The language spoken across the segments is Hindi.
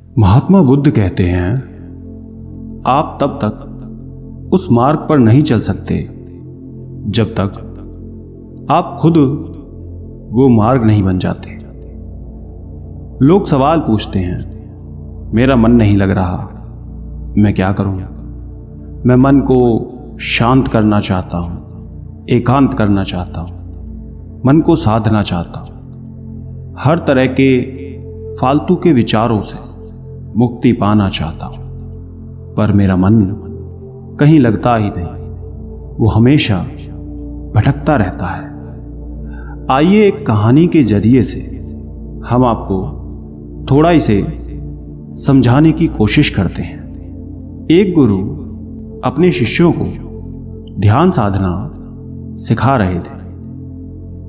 महात्मा बुद्ध कहते हैं, आप तब तक उस मार्ग पर नहीं चल सकते जब तक आप खुद वो मार्ग नहीं बन जाते। लोग सवाल पूछते हैं, मेरा मन नहीं लग रहा, मैं क्या करूं? मैं मन को शांत करना चाहता हूं, एकांत करना चाहता हूं, मन को साधना चाहता हूं, हर तरह के फालतू के विचारों से मुक्ति पाना चाहता हूं, पर मेरा मन कहीं लगता ही नहीं, वो हमेशा भटकता रहता है। आइए एक कहानी के जरिए से हम आपको थोड़ा इसे समझाने की कोशिश करते हैं। एक गुरु अपने शिष्यों को ध्यान साधना सिखा रहे थे।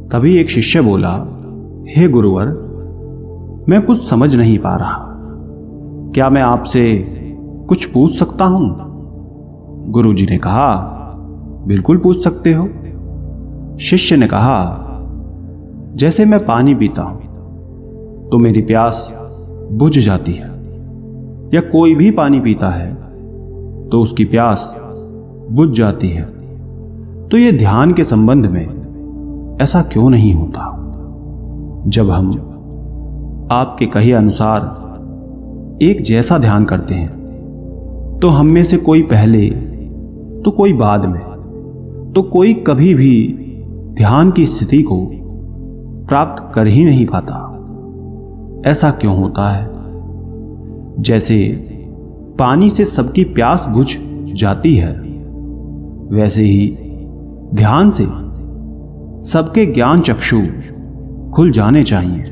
तभी एक शिष्य बोला, हे गुरुवर, मैं कुछ समझ नहीं पा रहा, क्या मैं आपसे कुछ पूछ सकता हूं? गुरुजी ने कहा, बिल्कुल पूछ सकते हो। शिष्य ने कहा, जैसे मैं पानी पीता हूं तो मेरी प्यास बुझ जाती है, या कोई भी पानी पीता है तो उसकी प्यास बुझ जाती है, तो यह ध्यान के संबंध में ऐसा क्यों नहीं होता? जब हम आपके कहे अनुसार एक जैसा ध्यान करते हैं तो हम में से कोई पहले तो कोई बाद में तो कोई कभी भी ध्यान की स्थिति को प्राप्त कर ही नहीं पाता। ऐसा क्यों होता है? जैसे पानी से सबकी प्यास बुझ जाती है, वैसे ही ध्यान से सबके ज्ञान चक्षु खुल जाने चाहिए,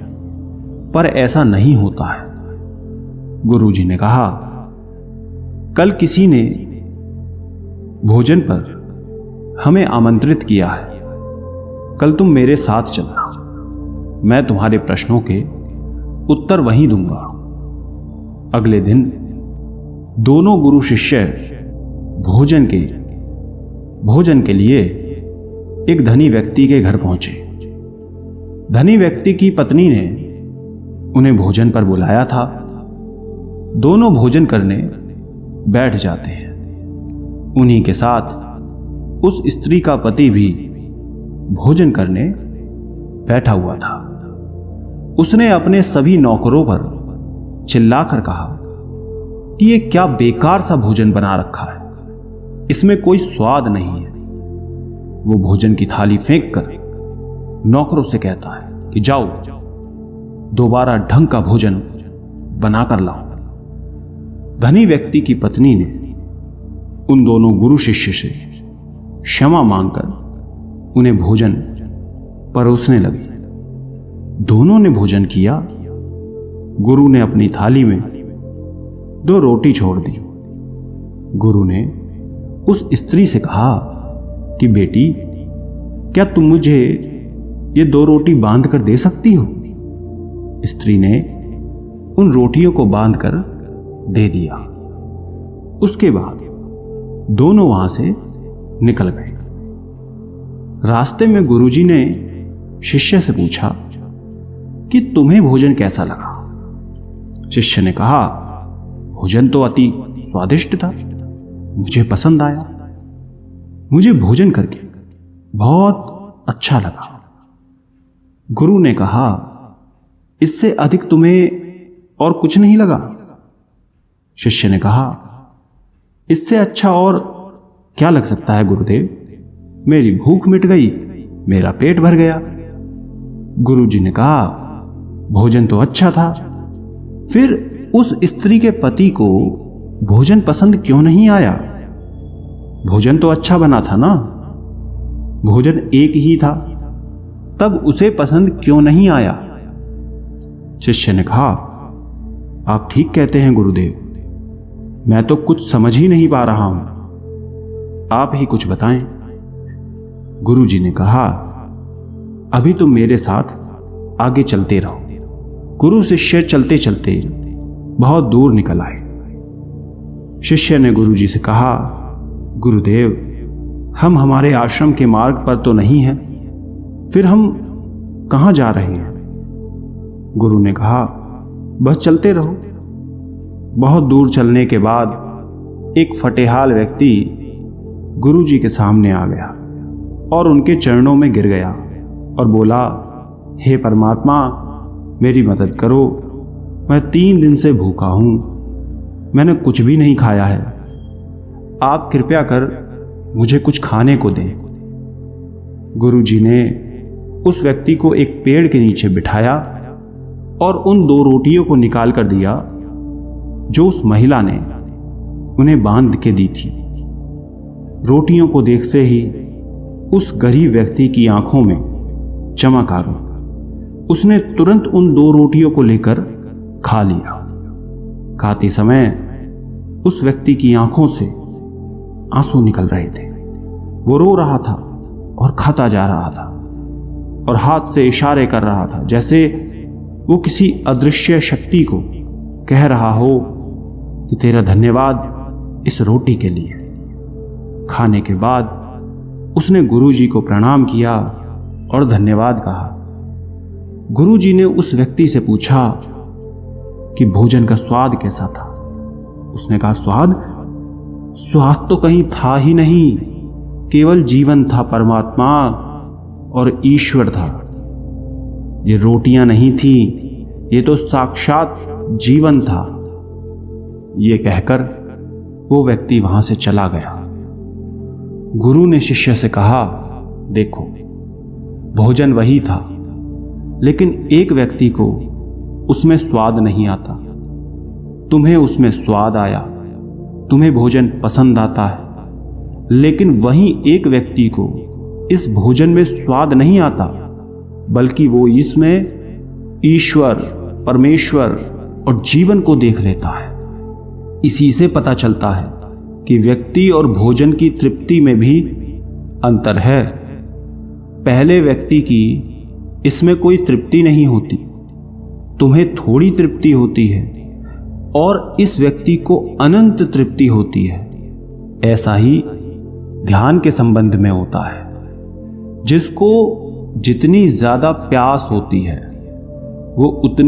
पर ऐसा नहीं होता है। गुरुजी ने कहा, कल किसी ने भोजन पर हमें आमंत्रित किया है, कल तुम मेरे साथ चलना, मैं तुम्हारे प्रश्नों के उत्तर वहीं दूंगा। अगले दिन दोनों गुरु शिष्य भोजन के लिए एक धनी व्यक्ति के घर पहुंचे। धनी व्यक्ति की पत्नी ने उन्हें भोजन पर बुलाया था। दोनों भोजन करने बैठ जाते हैं। उन्हीं के साथ उस स्त्री का पति भी भोजन करने बैठा हुआ था। उसने अपने सभी नौकरों पर चिल्लाकर कहा कि ये क्या बेकार सा भोजन बना रखा है, इसमें कोई स्वाद नहीं है। वो भोजन की थाली फेंक कर नौकरों से कहता है कि जाओ, दोबारा ढंग का भोजन बनाकर लाओ। धनी व्यक्ति की पत्नी ने उन दोनों गुरु शिष्य से क्षमा मांगकर उन्हें भोजन परोसने लगी। दोनों ने भोजन किया। गुरु ने अपनी थाली में 2 रोटी छोड़ दी। गुरु ने उस स्त्री से कहा कि बेटी, क्या तुम मुझे ये 2 रोटी बांध कर दे सकती हो? स्त्री ने उन रोटियों को बांधकर दे दिया। उसके बाद दोनों वहां से निकल गए। रास्ते में गुरुजी ने शिष्य से पूछा कि तुम्हें भोजन कैसा लगा? शिष्य ने कहा, भोजन तो अति स्वादिष्ट था, मुझे पसंद आया, मुझे भोजन करके बहुत अच्छा लगा। गुरु ने कहा, इससे अधिक तुम्हें और कुछ नहीं लगा? शिष्य ने कहा, इससे अच्छा और क्या लग सकता है गुरुदेव? मेरी भूख मिट गई, मेरा पेट भर गया। गुरुजी ने कहा, भोजन तो अच्छा था, फिर उस स्त्री के पति को भोजन पसंद क्यों नहीं आया? भोजन तो अच्छा बना था ना, भोजन एक ही था, तब उसे पसंद क्यों नहीं आया? शिष्य ने कहा, आप ठीक कहते हैं गुरुदेव, मैं तो कुछ समझ ही नहीं पा रहा हूं, आप ही कुछ बताएं। गुरुजी ने कहा, अभी तुम मेरे साथ आगे चलते रहो। गुरु शिष्य चलते चलते बहुत दूर निकल आए। शिष्य ने गुरुजी से कहा, गुरुदेव, हम हमारे आश्रम के मार्ग पर तो नहीं हैं, फिर हम कहां जा रहे हैं? गुरु ने कहा, बस चलते रहो, बहुत दूर चलने के बाद एक फटेहाल व्यक्ति गुरुजी के सामने आ गया और उनके चरणों में गिर गया और बोला, हे परमात्मा, मेरी मदद करो। मैं 3 दिन से भूखा हूं, मैंने कुछ भी नहीं खाया है। आप कृपया कर मुझे कुछ खाने को दें। गुरुजी ने उस व्यक्ति को एक पेड़ के नीचे बिठाया और उन 2 रोटियों को निकाल कर दिया जो उस महिला ने उन्हें बांध के दी थी। रोटियों को देखते ही उस गरीब व्यक्ति की आंखों में चमक आ गई। उसने तुरंत उन 2 रोटियों को लेकर खा लिया। खाते समय उस व्यक्ति की आंखों से आंसू निकल रहे थे। वो रो रहा था और खाता जा रहा था और हाथ से इशारे कर रहा था, जैसे वो किसी अदृश्य शक्ति को कह रहा हो कि तेरा धन्यवाद इस रोटी के लिए। खाने के बाद उसने गुरुजी को प्रणाम किया और धन्यवाद कहा। गुरुजी ने उस व्यक्ति से पूछा कि भोजन का स्वाद कैसा था। उसने कहा, स्वाद तो कहीं था ही नहीं, केवल जीवन था परमात्मा और ईश्वर था। ये रोटियां नहीं थी, ये तो साक्षात जीवन था। ये कहकर वो व्यक्ति वहां से चला गया। गुरु ने शिष्य से कहा, देखो, भोजन वही था, लेकिन एक व्यक्ति को उसमें स्वाद नहीं आता। तुम्हें उसमें स्वाद आया, तुम्हें भोजन पसंद आता है, लेकिन वहीं एक व्यक्ति को इस भोजन में स्वाद नहीं आता, बल्कि वो इसमें ईश्वर, परमेश्वर और जीवन को देख लेता है। इसी से पता चलता है कि व्यक्ति और भोजन की तृप्ति में भी अंतर है। पहले व्यक्ति की इसमें कोई तृप्ति नहीं होती, तुम्हें थोड़ी तृप्ति होती है, और इस व्यक्ति को अनंत तृप्ति होती है। ऐसा ही ध्यान के संबंध में होता है। जिसको जितनी ज्यादा प्यास होती है वो उतनी